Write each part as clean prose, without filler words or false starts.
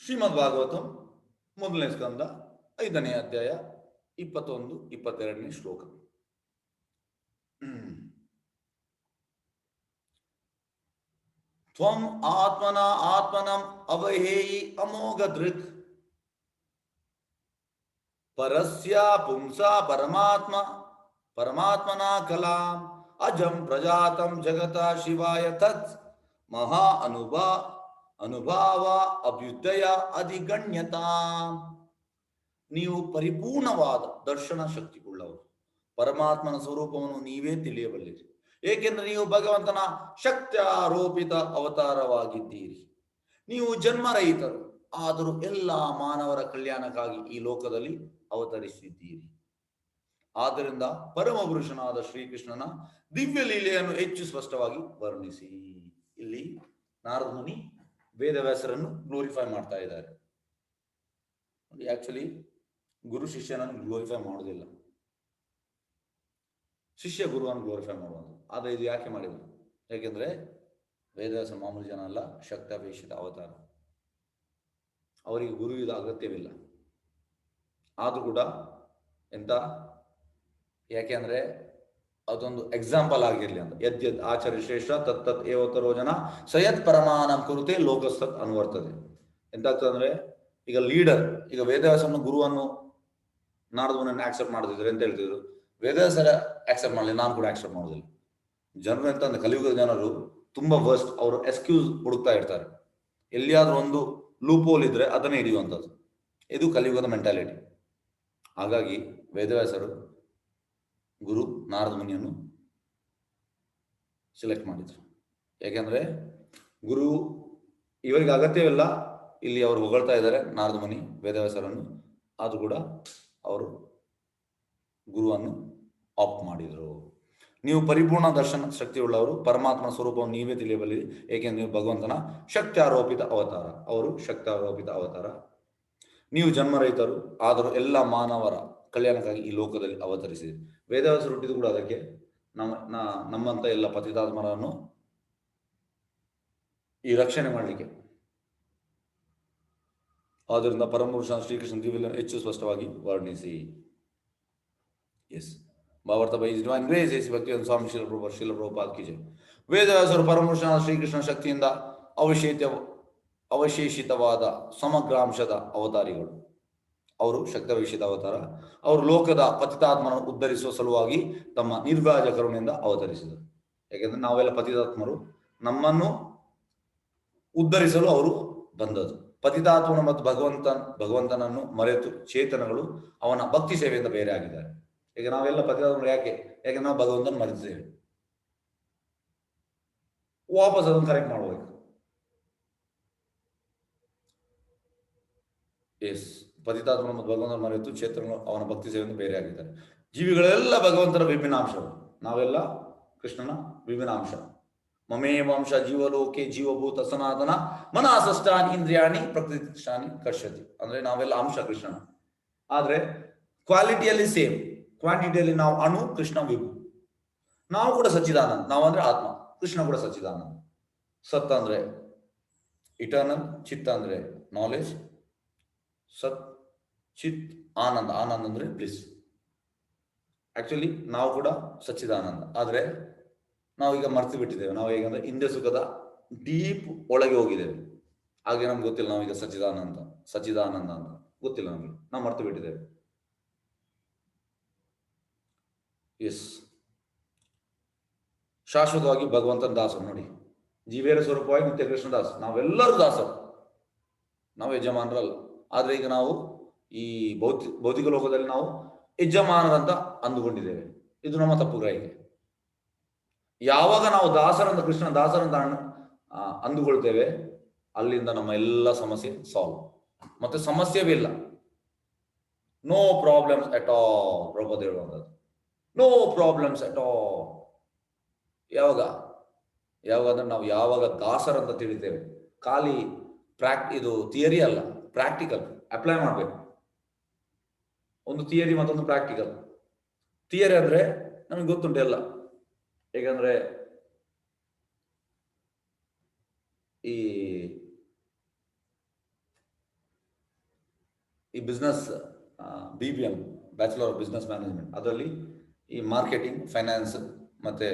ಶ್ರೀಮದ್ ಭಾಗವತಂ ಮೊದಲನೇ ಸ್ಕಂದ 5ನೇ ಅಧ್ಯಾಯ 21-22ನೇ ಶ್ಲೋಕ. ತ್ವಂ ಆತ್ಮನ ಆತ್ಮನಂ ಅವಹೇಯಿ ಅಮೋಘ ದೃಕ್ ಪರಸ್ಯ ಪುಂಸಾ ಪರಮಾತ್ಮ ಪರಮಾತ್ಮನ ಕಲಾಂ ಅಜಂ ಪ್ರಜಾತಂ ಜಗತ ಶಿವಾಯ ತತ್ ಮಹಾ ಅನುಭಾವ ಅಭ್ಯುದಯ ಅಧಿಗಣ್ಯತಾ. ನೀವು ಪರಿಪೂರ್ಣವಾದ ದರ್ಶನ ಶಕ್ತಿಯುಳ್ಳವರು, ಪರಮಾತ್ಮನ ಸ್ವರೂಪವನ್ನು ನೀವೇ ತಿಳಿಯಬಲ್ಲಿರಿ, ಏಕೆಂದರೆ ನೀವು ಭಗವಂತನ ಶಕ್ತ್ಯಾರೋಪಿತ ಅವತಾರವಾಗಿದ್ದೀರಿ. ನೀವು ಜನ್ಮರಹಿತರು, ಆದರೂ ಎಲ್ಲ ಮಾನವರ ಕಲ್ಯಾಣಕ್ಕಾಗಿ ಈ ಲೋಕದಲ್ಲಿ ಅವತರಿಸಿದ್ದೀರಿ. ಆದ್ದರಿಂದ ಪರಮಪುರುಷನಾದ ಶ್ರೀಕೃಷ್ಣನ ದಿವ್ಯ ಲೀಲೆಯನ್ನು ಹೆಚ್ಚು ಸ್ಪಷ್ಟವಾಗಿ ವರ್ಣಿಸಿ. ಇಲ್ಲಿ ನಾರದ ಮುನಿ ವೇದವ್ಯಾಸರನ್ನು ಗ್ಲೋರಿಫೈ ಮಾಡ್ತಾ ಇದ್ದಾರೆ. ಆಕ್ಚುಲಿ ಗುರು ಶಿಷ್ಯನನ್ನು ಗ್ಲೋರಿಫೈ ಮಾಡೋದಿಲ್ಲ, ಶಿಷ್ಯ ಗುರುವನ್ನು ಗ್ಲೋರಿಫೈ ಮಾಡುವುದು. ಆದರೆ ಇದು ಯಾಕೆ ಮಾಡಿದ್ರು? ಯಾಕೆಂದ್ರೆ ವೇದವ್ಯಾಸ ಮಾಮೂಲಿ ಜನ ಅಲ್ಲ, ಶಕ್ತಾಪೇಕ್ಷಿತ ಅವತಾರ. ಅವರಿಗೆ ಗುರು ಇದು ಅಗತ್ಯವಿಲ್ಲ. ಆದ್ರೂ ಕೂಡ ಎಂತ, ಯಾಕೆಂದ್ರೆ ಅದೊಂದು ಎಕ್ಸಾಂಪಲ್ ಆಗಿರ್ಲಿ ಅಂತ. ಯದ್ಯದ್ ಆಚಾರ್ಯ ಶ್ರೇಷ್ಠ ತತ್ತತ್ ಏವತರೋ ಜನ ಸಯತ್ ಪರಮಾನಂ ಕುರುತೆ ಲೋಕಸ್ತತ್ ಅನುವರ್ತದೆ. ಎಂತಾಗ್ತದೆ ಅಂದ್ರೆ, ಈಗ ಲೀಡರ್, ಈಗ ವೇದವ್ಯಾಸನ ಗುರುವನ್ನು ನಾರದ ಮುನಿಯನ್ನು ಆಕ್ಸೆಪ್ಟ್ ಮಾಡ್ತಿದ್ರು ಅಂತ ಹೇಳ್ತಿದ್ರು. ವೇದವ್ಯಾಸರ ಆಕ್ಸೆಪ್ಟ್ ಮಾಡಲಿ, ನಾನು ಕೂಡ ಆಕ್ಸೆಪ್ಟ್ ಮಾಡೋದಿಲ್ಲ. ಜನರು ಎಂತ ಅಂದ್ರೆ, ಕಲಿಯುಗದ ಜನರು ತುಂಬಾ ವರ್ಸ್ಟ್. ಅವರು ಎಕ್ಸ್ಕ್ಯೂಸ್ ಹುಡುಕ್ತಾ ಇರ್ತಾರೆ. ಎಲ್ಲಿಯಾದ್ರೂ ಒಂದು ಲೂಪೋಲ್ ಇದ್ರೆ ಅದನ್ನೇ ಹಿಡಿಯುವಂಥದ್ದು. ಇದು ಕಲಿಯುಗದ ಮೆಂಟಾಲಿಟಿ. ಹಾಗಾಗಿ ವೇದವ್ಯಾಸರು ಗುರು ನಾರದ ಮುನಿಯನ್ನು ಸೆಲೆಕ್ಟ್ ಮಾಡಿದ್ರು. ಯಾಕೆಂದ್ರೆ ಗುರು ಇವರಿಗೆ ಅಗತ್ಯವಿಲ್ಲ. ಇಲ್ಲಿ ಅವರು ಹೊಗಳ್ತಾ ಇದ್ದಾರೆ ನಾರದ ಮುನಿ ವೇದವ್ಯಾಸರನ್ನು, ಆದ್ರೂ ಕೂಡ ಅವರು ಗುರುವನ್ನು ಆಪ್ಟ್ ಮಾಡಿದರು. ನೀವು ಪರಿಪೂರ್ಣ ದರ್ಶನ ಶಕ್ತಿಯುಳ್ಳವರು, ಪರಮಾತ್ಮನ ಸ್ವರೂಪವನ್ನು ನೀವೇ ತಿಳಿಯಬಲ್ಲಿರಿ, ಏಕೆಂದ್ರೆ ನೀವು ಭಗವಂತನ ಶಕ್ತ್ಯಾರೋಪಿತ ಅವತಾರ. ಅವರು ಶಕ್ತ್ಯಾರೋಪಿತ ಅವತಾರ. ನೀವು ಜನ್ಮರಹಿತರು, ಆದರೂ ಎಲ್ಲ ಮಾನವರ ಕಲ್ಯಾಣಕ್ಕಾಗಿ ಈ ಲೋಕದಲ್ಲಿ ಅವತರಿಸಿದೆ. ವೇದವ್ಯಾಸರು ಹುಟ್ಟಿದ್ದು ಕೂಡ ಅದಕ್ಕೆ, ನಮ್ಮಂತ ಎಲ್ಲ ಪತಿತಾತ್ಮರನ್ನು ಈ ರಕ್ಷಣೆ ಮಾಡಲಿಕ್ಕೆ. ಆದ್ದರಿಂದ ಪರಮಪುರುಷ ಶ್ರೀಕೃಷ್ಣ ದಿವ್ಯ ಹೆಚ್ಚು ಸ್ಪಷ್ಟವಾಗಿ ವರ್ಣಿಸಿ. ಎಸ್, ಭಾವಾರ್ಥ ಬೈ ಡಿವೈನ್ ಗ್ರೇಸ್ ಎಸ್ ಭಕ್ತಿ ಸ್ವಾಮಿ ಶಿಲ ಪ್ರಭುಪಾದ ಕಿ ಜೈ. ವೇದವ್ಯಾಸರು ಪರಮಪುರುಷನ ಶ್ರೀಕೃಷ್ಣ ಶಕ್ತಿಯಿಂದ ಅವಶೇಷಿತವಾದ ಸಮಗ್ರಾಂಶದ ಅವತಾರಿಗಳು. ಅವರು ಶಕ್ತವೈಷಿತ ಅವತಾರ. ಅವರು ಲೋಕದ ಪತಿತಾತ್ಮರನ್ನು ಉದ್ಧರಿಸುವ ಸಲುವಾಗಿ ತಮ್ಮ ನಿರ್ವ್ಯಾಜ ಕರುಣೆಯಿಂದ ಅವತರಿಸಿದರು. ಯಾಕೆಂದ್ರೆ ನಾವೆಲ್ಲ ಪತಿತಾತ್ಮರು, ನಮ್ಮನ್ನು ಉದ್ಧರಿಸಲು ಅವರು ಬಂದದ್ದು. ಪತಿತಾತ್ಮನು ಮತ್ತು ಭಗವಂತನನ್ನು ಮರೆತು ಚೇತನಗಳು ಅವನ ಭಕ್ತಿ ಸೇವೆಯಿಂದ ಬೇರೆ ಆಗಿದ್ದಾರೆ. ಈಗ ನಾವೆಲ್ಲ ಪತಿತಾತ್ಮರು ಯಾಕೆ? ಯಾಕೆಂದ್ರೆ ನಾವು ಭಗವಂತನ ಮರೆತಿದ್ದೇವೆ. ವಾಪಸ್ ಅದನ್ನು ಕರೆಕ್ಟ್ ಮಾಡಬೇಕು. ಎಸ್, ಪತಿತಾತ್ಮನ ಮತ್ತು ಭಗವಂತನ ಮರೆತು ಚೇತನಗಳು ಅವನ ಭಕ್ತಿ ಸೇವೆಯಿಂದ ಬೇರೆ ಆಗಿದ್ದಾರೆ. ಜೀವಿಗಳೆಲ್ಲ ಭಗವಂತನ ವಿಭಿನ್ನಾಂಶಗಳು, ನಾವೆಲ್ಲ ಕೃಷ್ಣನ ವಿಭಿನ್ನಾಂಶ. ಮಮೇವಾಂಶ ಜೀವಲೋಕೆ ಜೀವಭೂತ ಸನಾತನ ಮನಸಷ್ಟಾನಿ ಇಂದ್ರಿಯಾಣಿ ಪ್ರಕೃತಿಷ್ಟಾನಿ ಕರ್ಷತಿ. ಅಂದ್ರೆ ನಾವೆಲ್ಲ ಅಂಶ ಕೃಷ್ಣನ, ಆದ್ರೆ ಕ್ವಾಲಿಟಿಯಲ್ಲಿ ಸೇಮ್, ಕ್ವಾಂಟಿಟಿಯಲ್ಲಿ ನಾವು ಅಣು, ಕೃಷ್ಣ ವಿಭು. ನಾವು ಕೂಡ ಸಚ್ಚಿದಾನಂದ, ನಾವು ಅಂದ್ರೆ ಆತ್ಮ, ಕೃಷ್ಣ ಕೂಡ ಸಚ್ಚಿದಾನಂದ. ಸತ್ ಅಂದ್ರೆ ಇಟರ್ನಲ್, ಚಿತ್ತ ಅಂದ್ರೆ ನಾಲೆಜ್. ಸತ್ ಚಿತ್ ಆನಂದ, ಆನಂದ ಅಂದ್ರೆ ಬ್ಲಿಸ್. ಆಕ್ಚುಲಿ ನಾವು ಕೂಡ ಸಚ್ಚಿದಾನಂದ, ಆದ್ರೆ ನಾವೀಗ ಮರ್ತು ಬಿಟ್ಟಿದ್ದೇವೆ. ನಾವು ಹೇಗಂದ್ರೆ ಹಿಂದೆ ಸುಖದ ಡೀಪ್ ಒಳಗೆ ಹೋಗಿದ್ದೇವೆ. ಹಾಗೆ ನಮ್ಗೆ ಗೊತ್ತಿಲ್ಲ ನಾವೀಗ ಸಚ್ಚಿದಾನಂದ ಅಂತ ಗೊತ್ತಿಲ್ಲ ನಮಗೆ, ನಾವು ಮರ್ತು ಬಿಟ್ಟಿದ್ದೇವೆ. ಎಸ್, ಶಾಶ್ವತವಾಗಿ ಭಗವಂತನ ದಾಸರು. ನೋಡಿ, ಜೀವೇರ ಸ್ವರೂಪವಾಗಿ ನಿತ್ಯ ಕೃಷ್ಣ ದಾಸ. ನಾವೆಲ್ಲರೂ ದಾಸರು, ನಾವು ಯಜಮಾನರಲ್ಲ. ಆದ್ರೆ ಈಗ ನಾವು ಈ ಭೌತಿಕ ಲೋಕದಲ್ಲಿ ನಾವು ಯಜಮಾನರಂತ ಅಂದುಕೊಂಡಿದ್ದೇವೆ. ಇದು ನಮ್ಮ ತಪ್ಪು ಗ್ರಹಿಕೆ. ಯಾವಾಗ ನಾವು ದಾಸರಂತ, ಕೃಷ್ಣ ದಾಸರಂತ ಅಂದುಕೊಳ್ತೇವೆ, ಅಲ್ಲಿಂದ ನಮ್ಮ ಎಲ್ಲ ಸಮಸ್ಯೆ ಸಾಲ್ವ್. ಮತ್ತೆ ಸಮಸ್ಯೆವೇ ಇಲ್ಲ. No problems at all. Prabhupada ಹೇಳುವಂಥದ್ದು ನೋ ಪ್ರಾಬ್ಲಮ್ಸ್ ಅಟ್ ಆಲ್. ಯಾವಾಗ ನಾವು ಯಾವಾಗ ದಾಸರಂತ ತಿಳಿತೇವೆ, ಖಾಲಿ ಇದು ಥಿಯರಿ ಅಲ್ಲ, ಪ್ರಾಕ್ಟಿಕಲ್ ಅಪ್ಲೈ ಮಾಡಬೇಕು. ಒಂದು ಥಿಯರಿ ಮತ್ತೊಂದು ಪ್ರಾಕ್ಟಿಕಲ್. ಥಿಯರಿ ಅಂದ್ರೆ ನಮಗೆ ಗೊತ್ತುಂಟು ಎಲ್ಲ, ಹೇಗಂದ್ರೆ ಈ ಈ business BBM, bachelor of business management, ಅದರಲ್ಲಿ ಈ ಮಾರ್ಕೆಟಿಂಗ್, ಫೈನಾನ್ಸ್ ಮತ್ತು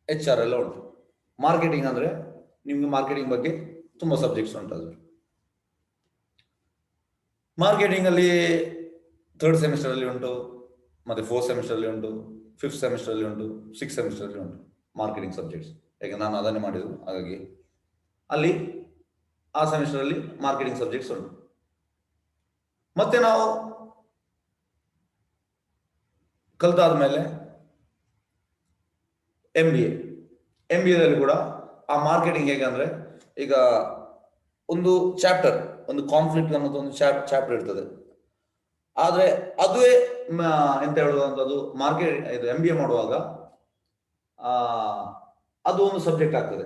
HR ಎಲ್ಲ ಉಂಟು. ಮಾರ್ಕೆಟಿಂಗ್ ಅಂದರೆ ನಿಮಗೆ ಮಾರ್ಕೆಟಿಂಗ್ ಬಗ್ಗೆ ತುಂಬ ಸಬ್ಜೆಕ್ಟ್ಸ್ ಉಂಟು. ಅದು ಮಾರ್ಕೆಟಿಂಗಲ್ಲಿ 3rd ಸೆಮಿಸ್ಟರಲ್ಲಿ ಉಂಟು, ಮತ್ತು 4th ಸೆಮಿಸ್ಟರಲ್ಲಿ ಉಂಟು, 5th ಸೆಮಿಸ್ಟರಲ್ಲಿ ಉಂಟು, 6th ಸೆಮಿಸ್ಟರಲ್ಲಿ ಉಂಟು ಮಾರ್ಕೆಟಿಂಗ್ ಸಬ್ಜೆಕ್ಟ್ಸ್. ಯಾಕೆ ನಾನು ಅದನ್ನೇ ಮಾಡಿದ್ದು, ಹಾಗಾಗಿ ಅಲ್ಲಿ ಆ ಸೆಮಿಸ್ಟರಲ್ಲಿ ಮಾರ್ಕೆಟಿಂಗ್ ಸಬ್ಜೆಕ್ಟ್ಸ್ ಉಂಟು. ಮತ್ತೆ ನಾವು ಕಲಿತಾದ ಮೇಲೆ MBAದಲ್ಲಿ ಕೂಡ ಆ ಮಾರ್ಕೆಟಿಂಗ್ ಹೇಗಂದ್ರೆ, ಈಗ ಒಂದು ಚಾಪ್ಟರ್, ಒಂದು ಕಾನ್ಫ್ಲಿಕ್ಟ್ ಅನ್ನೋದು ಒಂದು ಚಾಪ್ಟರ್ ಇರ್ತದೆ. ಆದ್ರೆ ಅದುವೇ ಎಂತ ಹೇಳುವಂಥದ್ದು, ಇದು MBA ಮಾಡುವಾಗ ಅದು ಒಂದು ಸಬ್ಜೆಕ್ಟ್ ಆಗ್ತದೆ.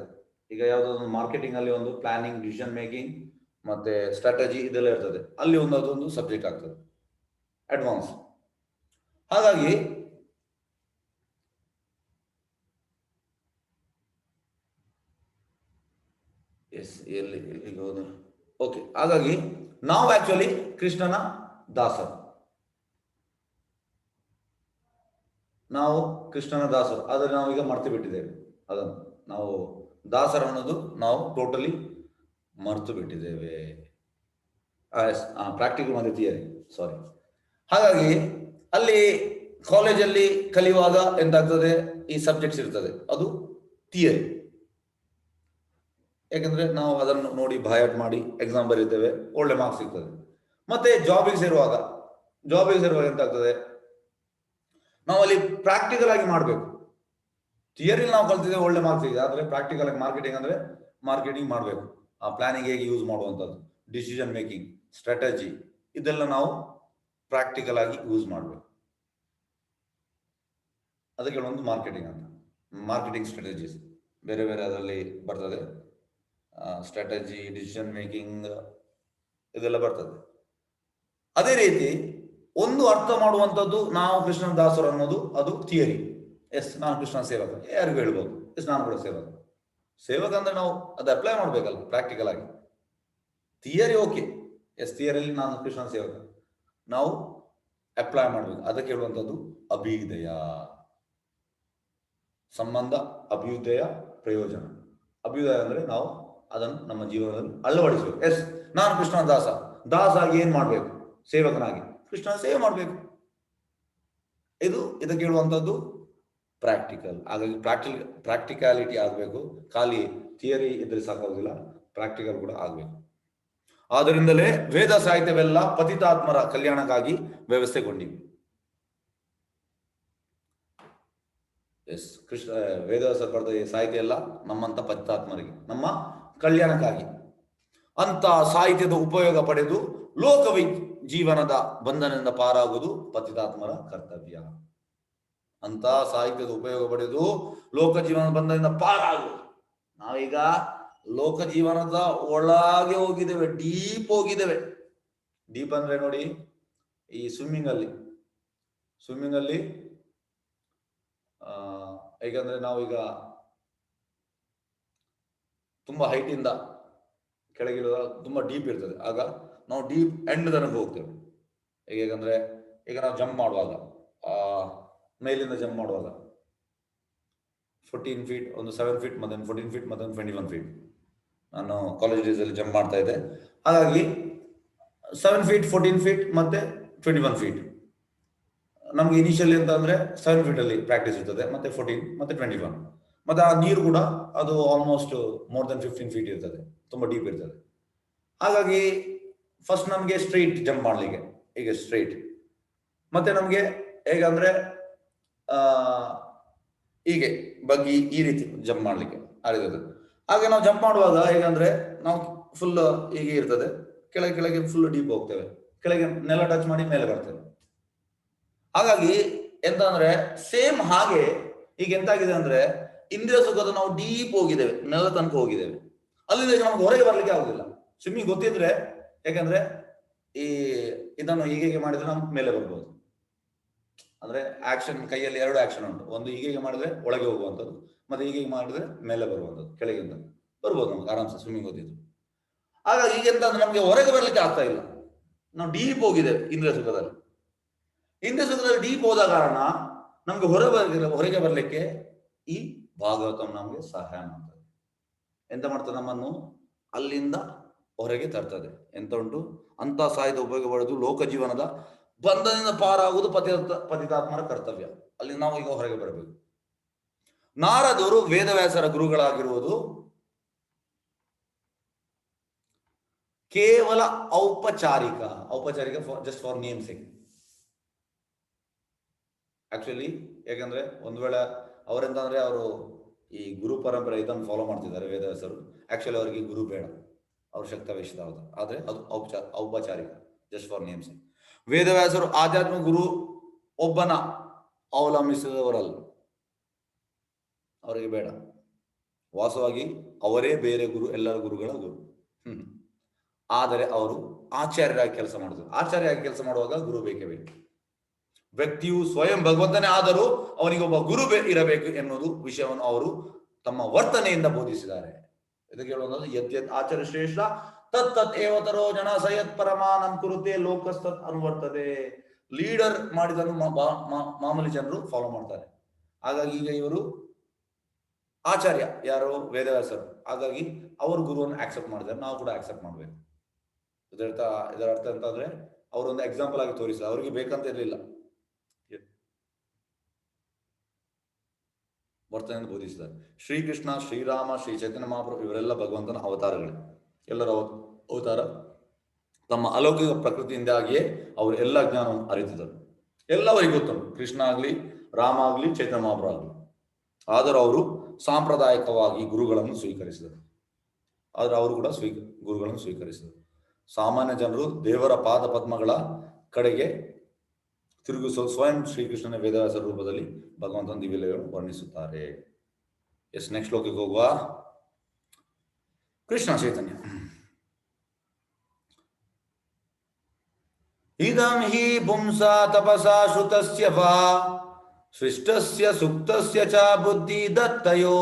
ಈಗ ಯಾವುದಾದ್ರು ಮಾರ್ಕೆಟಿಂಗ್ ಅಲ್ಲಿ ಒಂದು ಪ್ಲಾನಿಂಗ್, ಡಿಸಿಷನ್ ಮೇಕಿಂಗ್ ಮತ್ತೆ ಸ್ಟ್ರಾಟಜಿ ಇದೆಲ್ಲ ಇರ್ತದೆ. ಅಲ್ಲಿ ಅದೊಂದು ಸಬ್ಜೆಕ್ಟ್ ಆಗ್ತದೆ ಅಡ್ವಾನ್ಸ್. ಹಾಗಾಗಿ ಎಲ್ಲಿಗೆ ಹೋದ, ಓಕೆ. ಹಾಗಾಗಿ ನಾವು ಆಕ್ಚುಲಿ ಕೃಷ್ಣನ ದಾಸರು, ಆದರೆ ನಾವು ಈಗ ಮರ್ತು ಬಿಟ್ಟಿದ್ದೇವೆ ಅದನ್ನು. ನಾವು ದಾಸರು ಅನ್ನೋದು ನಾವು ಟೋಟಲಿ ಮರ್ತು ಬಿಟ್ಟಿದ್ದೇವೆ. ಪ್ರಾಕ್ಟಿಕಲ್ ಮತ್ತೆ ಥಿಯರಿ, ಸಾರಿ. ಹಾಗಾಗಿ ಅಲ್ಲಿ ಕಾಲೇಜಲ್ಲಿ ಕಲಿಯುವಾಗ ಎಂತಾಗ್ತದೆ, ಈ ಸಬ್ಜೆಕ್ಟ್ಸ್ ಇರ್ತದೆ, ಅದು ಥಿಯರಿ. ಯಾಕಂದ್ರೆ ನಾವು ಅದನ್ನು ನೋಡಿ ಬಾಯಾಟ್ ಮಾಡಿ ಎಕ್ಸಾಮ್ ಬರೀತೇವೆ, ಒಳ್ಳೆ ಮಾರ್ಕ್ಸ್ ಸಿಗ್ತದೆ. ಮತ್ತೆ ಜಾಬಿಗೆ ಸೇರುವಾಗ ಎಂತಾಗ್ತದೆ, ನಾವು ಅಲ್ಲಿ ಪ್ರಾಕ್ಟಿಕಲ್ ಆಗಿ ಮಾಡಬೇಕು. ಥಿಯರಿ ನಾವು ಕಲ್ತಿದ್ದೇವೆ, ಒಳ್ಳೆ ಮಾರ್ಕ್ಸ್ ಇದೆ, ಆದ್ರೆ ಪ್ರಾಕ್ಟಿಕಲ್ ಆಗಿ ಮಾರ್ಕೆಟಿಂಗ್ ಮಾಡಬೇಕು. ಆ ಪ್ಲಾನಿಂಗ್ ಹೇಗೆ ಯೂಸ್ ಮಾಡುವಂಥದ್ದು, ಡಿಸಿಷನ್ ಮೇಕಿಂಗ್, ಸ್ಟ್ರಾಟಜಿ, ಇದೆಲ್ಲ ನಾವು ಪ್ರಾಕ್ಟಿಕಲ್ ಆಗಿ ಯೂಸ್ ಮಾಡಬೇಕು. ಅದಕ್ಕೆ ಒಂದು ಮಾರ್ಕೆಟಿಂಗ್ ಅಂತ, ಮಾರ್ಕೆಟಿಂಗ್ ಸ್ಟ್ರಾಟಜೀಸ್ ಬೇರೆ ಬೇರೆ ಅದರಲ್ಲಿ ಬರ್ತದೆ. ಸ್ಟ್ರಾಟಜಿ, ಡಿಸಿಷನ್ ಮೇಕಿಂಗ್ ಇದೆಲ್ಲ ಬರ್ತದೆ. ಅದೇ ರೀತಿ ಒಂದು ಅರ್ಥ ಮಾಡುವಂಥದ್ದು, ನಾವು ಕೃಷ್ಣನ ದಾಸರು ಅನ್ನೋದು ಅದು ಥಿಯರಿ. ನಾನು ಕೃಷ್ಣನ ಸೇವಕ, ಯಾರಿಗೂ ಹೇಳ್ಬೋದು. ನಾನು ಕೂಡ ಸೇವಕ ಅಂದ್ರೆ ನಾವು ಅದು ಅಪ್ಲೈ ಮಾಡ್ಬೇಕಲ್ಲ ಪ್ರಾಕ್ಟಿಕಲ್ ಆಗಿ. ಥಿಯರಿ ಓಕೆ, ಥಿಯರಿಯಲ್ಲಿ ನಾನು ಕೃಷ್ಣನ ಸೇವಕ, ನಾವು ಅಪ್ಲೈ ಮಾಡ್ಬೇಕು. ಅದಕ್ಕೆ ಹೇಳುವಂಥದ್ದು ಅಭ್ಯುದಯ ಸಂಬಂಧ, ಅಭ್ಯುದಯ ಪ್ರಯೋಜನ. ಅಭ್ಯುದಯ ಅಂದ್ರೆ ನಾವು ಅದನ್ನು ನಮ್ಮ ಜೀವನದಲ್ಲಿ ಅಳವಡಿಸಬೇಕು. ನಾನು ಕೃಷ್ಣನ ದಾಸ ಆಗಿ ಏನ್ ಮಾಡ್ಬೇಕು, ಸೇವಕನಾಗಿ ಕೃಷ್ಣನ ಸೇವೆ ಮಾಡ್ಬೇಕು. ಇದಕ್ಕೆ ಹೇಳುವಂಥದ್ದು ಪ್ರಾಕ್ಟಿಕಲ್. ಹಾಗಾಗಿ ಪ್ರಾಕ್ಟಿಕಾಲಿಟಿ ಆಗಬೇಕು. ಖಾಲಿ ಥಿಯರಿ ಇದ್ರೆ ಸಾಕಾಗುದಿಲ್ಲ, ಪ್ರಾಕ್ಟಿಕಲ್ ಕೂಡ ಆಗಬೇಕು. ಆದ್ದರಿಂದಲೇ ವೇದ ಸಾಹಿತ್ಯವೆಲ್ಲ ಪತಿತಾತ್ಮರ ಕಲ್ಯಾಣಕ್ಕಾಗಿ ವ್ಯವಸ್ಥೆಗೊಂಡಿವೆ. ಕೃಷ್ಣ ವೇದವ್ಯಾಸ ಬರೆದ ಸಾಹಿತ್ಯ ಎಲ್ಲ ನಮ್ಮಂತ ಪತಿತಾತ್ಮರಿಗೆ, ನಮ್ಮ ಕಲ್ಯಾಣಕ್ಕಾಗಿ. ಅಂತ ಸಾಹಿತ್ಯದ ಉಪಯೋಗ ಪಡೆದು ಲೋಕ ಜೀವನದ ಬಂಧನದಿಂದ ಪಾರಾಗುವುದು ಪತಿತಾತ್ಮರ ಕರ್ತವ್ಯ. ಅಂತ ಸಾಹಿತ್ಯದ ಉಪಯೋಗ ಪಡೆದು ಲೋಕ ಜೀವನದ ಬಂಧನದಿಂದ ಪಾರಾಗುವುದು. ನಾವೀಗ ಲೋಕ ಜೀವನದ ಒಳಗೆ ಹೋಗಿದ್ದೇವೆ, ಡೀಪ್ ಹೋಗಿದ್ದೇವೆ. ಡೀಪ್ ಅಂದ್ರೆ ನೋಡಿ, ಈ ಸ್ವಿಮ್ಮಿಂಗ್ ಅಲ್ಲಿ ಹೇಗಂದ್ರೆ ನಾವೀಗ ತುಂಬಾ ಹೈಟ್ ಇಂದ ಕೆಳಗಿಳಿದಾಗ ತುಂಬಾ ಡೀಪ್ ಇರ್ತದೆ. ಆಗ ನಾವು ಡೀಪ್ ಎಂಡ್ ತನಕ ಹೋಗ್ತೇವೆ. ಹೇಗಂದ್ರೆ ಈಗ ನಾವು ಜಂಪ್ ಮಾಡುವಾಗ, ಮೇಲಿಂದ ಜಂಪ್ ಮಾಡುವಾಗ 14 ಫೀಟ್, ಒಂದು 7 ಫೀಟ್, ಮತ್ತೆ 14 ಫೀಟ್, ಮತ್ತೆ 21 ಫೀಟ್. ನಾನು ಕಾಲೇಜ್ ಡೇಸ್ ಅಲ್ಲಿ ಜಂಪ್ ಮಾಡ್ತಾ ಇದ್ದೆ. ಹಾಗಾಗಿ 7 ಫೀಟ್, 14 ಫೀಟ್ ಮತ್ತೆ 21 ಫೀಟ್. ನಮ್ಗೆ ಇನಿಷಿಯಲಿ ಅಂತ ಅಂದ್ರೆ 7 ಫೀಟ್ ಅಲ್ಲಿ ಪ್ರಾಕ್ಟೀಸ್ ಇರ್ತದೆ, ಮತ್ತೆ 14 ಮತ್ತೆ 21. ಮತ್ತೆ ಆ ನೀರು ಕೂಡ ಅದು ಆಲ್ಮೋಸ್ಟ್ ಮೋರ್ ದೆನ್ 15 ಫೀಟ್ ಇರ್ತದೆ, ತುಂಬಾ ಡೀಪ್ ಇರ್ತದೆ. ಹಾಗಾಗಿ ಫಸ್ಟ್ ನಮ್ಗೆ ಸ್ಟ್ರೈಟ್ ಜಂಪ್ ಮಾಡ್ಲಿಕ್ಕೆ, ಈಗ ಸ್ಟ್ರೈಟ್. ಮತ್ತೆ ನಮ್ಗೆ ಹೇಗಂದ್ರೆ ಹೀಗೆ ಬಗ್ಗಿ ಈ ರೀತಿ ಜಂಪ್ ಮಾಡ್ಲಿಕ್ಕೆ ಆಗಿರ್ತದೆ. ಹಾಗೆ ನಾವು ಜಂಪ್ ಮಾಡುವಾಗ ಹೇಗಂದ್ರೆ ನಾವು ಫುಲ್ ಹೀಗೆ ಇರ್ತದೆ, ಕೆಳಗೆ ಫುಲ್ ಡೀಪ್ ಹೋಗ್ತೇವೆ, ಕೆಳಗೆ ನೆಲ ಟಚ್ ಮಾಡಿ ಮೇಲೆ ಬರ್ತೇವೆ. ಹಾಗಾಗಿ ಎಂತ ಅಂದ್ರೆ ಸೇಮ್ ಹಾಗೆ ಈಗ ಎಂತಾಗಿದೆ ಅಂದ್ರೆ ಇಂದ್ರಿಯ ಸುಖದ ನಾವು ಡೀಪ್ ಹೋಗಿದ್ದೇವೆ, ನೆಲ ತನಕ ಹೋಗಿದ್ದೇವೆ. ಅಲ್ಲಿಂದ ನಮ್ಗೆ ಹೊರಗೆ ಬರ್ಲಿಕ್ಕೆ ಆಗುದಿಲ್ಲ. ಸ್ವಿಮ್ಮಿಂಗ್ ಗೊತ್ತಿದ್ರೆ, ಯಾಕಂದ್ರೆ ಇದನ್ನು ಹೀಗೆ ಮಾಡಿದ್ರೆ ನಾವು ಮೇಲೆ ಬರ್ಬೋದು. ಅಂದ್ರೆ ಆಕ್ಷನ್, ಕೈಯಲ್ಲಿ 2 ಆಕ್ಷನ್ ಉಂಟು. ಒಂದು ಹೀಗೆ ಮಾಡಿದ್ರೆ ಒಳಗೆ ಹೋಗುವಂಥದ್ದು, ಮತ್ತೆ ಹೀಗೆ ಮಾಡಿದ್ರೆ ಮೇಲೆ ಬರುವಂಥದ್ದು, ಕೆಳಗಿಂದ ಬರ್ಬೋದು ನಮ್ಗೆ ಆರಾಮ್ಸೆ ಸ್ವಿಮ್ಮಿಂಗ್ ಗೊತ್ತಿದ್ರು. ಹಾಗಾಗಿ ಈಗ ಎಂತ ಅಂದ್ರೆ ನಮ್ಗೆ ಹೊರಗೆ ಬರ್ಲಿಕ್ಕೆ ಆಗ್ತಾ ಇಲ್ಲ. ನಾವು ಡೀಪ್ ಹೋಗಿದೆ ಇಂದ್ರಿಯ ಸುಖದಲ್ಲಿ. ಇಂದ್ರಿಯ ಸುಖದಲ್ಲಿ ಡೀಪ್ ಹೋದ ಕಾರಣ ನಮ್ಗೆ ಹೊರಗೆ ಬರಲಿಕ್ಕೆ ಈ ಭಾಗವತಂ ನಮಗೆ ಸಹಾಯ ಮಾಡ್ತದೆ. ಎಂತ ಮಾಡ್ತದೆ? ನಮ್ಮನ್ನು ಅಲ್ಲಿಂದ ಹೊರಗೆ ತರ್ತದೆ. ಎಂತ ಉಂಟು? ಅಂತ ಸಾಹಿತ್ಯ ಉಪಯೋಗ ಪಡೆದು ಲೋಕ ಜೀವನದ ಬಂಧನದಿಂದ ಪಾರಾಗುವುದು ಪತಿತಾತ್ಮರ ಕರ್ತವ್ಯ. ಅಲ್ಲಿ ನಾವು ಈಗ ಹೊರಗೆ ಬರಬೇಕು. ನಾರದರು ವೇದವ್ಯಾಸರ ಗುರುಗಳಾಗಿರುವುದು ಕೇವಲ ಔಪಚಾರಿಕ just for name sake. Actually ಯಾಕಂದ್ರೆ ಒಂದು ವೇಳೆ ಅವರೆಂತಂದ್ರೆ ಅವರು ಈ ಗುರು ಪರಂಪರೆ ಇದನ್ನು ಫಾಲೋ ಮಾಡ್ತಿದ್ದಾರೆ ವೇದವ್ಯಾಸರು. ಆಕ್ಚುಲಿ ಅವರಿಗೆ ಗುರು ಬೇಡ, ಅವ್ರ ಶಕ್ತವೇಶದ ಆದ್ರೆ ಅದು ಔಪಚಾರಿಕ, ಜಸ್ಟ್ ಫಾರ್ ನೇಮ್ ಸೇಕ್. ವೇದವ್ಯಾಸರು ಆಧ್ಯಾತ್ಮ ಗುರು ಒಬ್ಬನ ಅವಲಂಬಿಸಿದವರಲ್ಲ, ಅವರಿಗೆ ಬೇಡ. ವಾಸ್ತವವಾಗಿ ಅವರೇ ಬೇರೆ ಗುರು, ಎಲ್ಲರ ಗುರುಗಳ ಗುರು. ಆದರೆ ಅವರು ಆಚಾರ್ಯರಾಗಿ ಕೆಲಸ ಮಾಡಿದ್ರು. ಆಚಾರ್ಯರಾಗಿ ಕೆಲಸ ಮಾಡುವಾಗ ಗುರು ಬೇಕೇ ಬೇಕು. ವ್ಯಕ್ತಿಯು ಸ್ವಯಂ ಭಗವಂತನೇ ಆದರೂ ಅವನಿಗೆ ಒಬ್ಬ ಗುರು ಇರಬೇಕು ಎನ್ನುವುದು ವಿಷಯವನ್ನು ಅವರು ತಮ್ಮ ವರ್ತನೆಯಿಂದ ಬೋಧಿಸಿದ್ದಾರೆ. ಇದಕ್ಕೆ ಹೇಳುವುದು ಯತ್ ಆಚಾರ್ಯ ಶ್ರೇಷ್ಠ ತತ್ ಏವತರೋ ಜನ ಸಯತ್ ಪರಮಾನಂ ಕುರುತೆ ಲೋಕಸ್ತತ್ ಅನುವರ್ತದೆ. ಲೀಡರ್ ಮಾಡಿದನ್ನು ಮಾಮೂಲಿ ಜನರು ಫಾಲೋ ಮಾಡ್ತಾರೆ. ಹಾಗಾಗಿ ಈಗ ಇವರು ಆಚಾರ್ಯ ಯಾರು? ವೇದವ್ಯಾಸರು. ಹಾಗಾಗಿ ಅವರು ಗುರುವನ್ನು ಆಕ್ಸೆಪ್ಟ್ ಮಾಡಿದ್ದಾರೆ, ನಾವು ಕೂಡ ಆಕ್ಸೆಪ್ಟ್ ಮಾಡ್ಬೇಕು. ಇದರ ಅರ್ಥ ಅಂತಂದ್ರೆ ಅವರೊಂದು ಎಕ್ಸಾಂಪಲ್ ಆಗಿ ತೋರಿಸಿದ, ಅವರಿಗೆ ಬೇಕಂತ ಇರಲಿಲ್ಲ, ವರ್ತನೆಯನ್ನು ಬೋಧಿಸಿದ್ದಾರೆ. ಶ್ರೀಕೃಷ್ಣ, ಶ್ರೀರಾಮ, ಶ್ರೀ ಚೈತನ್ಯ ಮಹಾಪ್ರಭು ಇವರೆಲ್ಲ ಭಗವಂತನ ಅವತಾರಗಳೇ. ಎಲ್ಲರ ಅವತಾರ ತಮ್ಮ ಅಲೌಕಿಕ ಪ್ರಕೃತಿಯಿಂದಾಗಿಯೇ ಅವರು ಎಲ್ಲ ಜ್ಞಾನವನ್ನು ಅರಿತಿದ್ದರು. ಎಲ್ಲವರಿಗೂ ಗೊತ್ತುಂಟು, ಕೃಷ್ಣ ಆಗ್ಲಿ, ರಾಮ ಆಗ್ಲಿ, ಚೈತನ್ಯ ಮಹಾಪ್ರಭು ಆಗ್ಲಿ. ಆದರೂ ಅವರು ಸಾಂಪ್ರದಾಯಿಕವಾಗಿ ಗುರುಗಳನ್ನು ಸ್ವೀಕರಿಸಿದರು. ಆದ್ರೆ ಅವರು ಕೂಡ ಗುರುಗಳನ್ನು ಸ್ವೀಕರಿಸಿದರು. ಸಾಮಾನ್ಯ ಜನರು ದೇವರ ಪಾದ ಪದ್ಮಗಳ ಕಡೆಗೆ ತಿರುಗಿಸುವ ಸ್ವಯಂ ಶ್ರೀಕೃಷ್ಣನ ವೇದವ್ಯಾಸ ರೂಪದಲ್ಲಿ ಭಗವಂತನ ದಿವ್ಯಲೀಲೆಗಳನ್ನು ವರ್ಣಿಸುತ್ತಾರೆ. ನೆಕ್ಸ್ಟ್ ಶ್ಲೋಕಕ್ಕೆ ಹೋಗುವ. ಕೃಷ್ಣ ಚೈತನ್ಯ. ಇದಂ ಹಿ ಪುಂಸಾ ತಪಸಾ ಶ್ರುತಸ್ಯ ವಾ ಸೃಷ್ಟಸ್ಯ ಸುಕ್ತಸ್ಯ ಚ ಬುದ್ಧಿ ದತ್ತಯೋ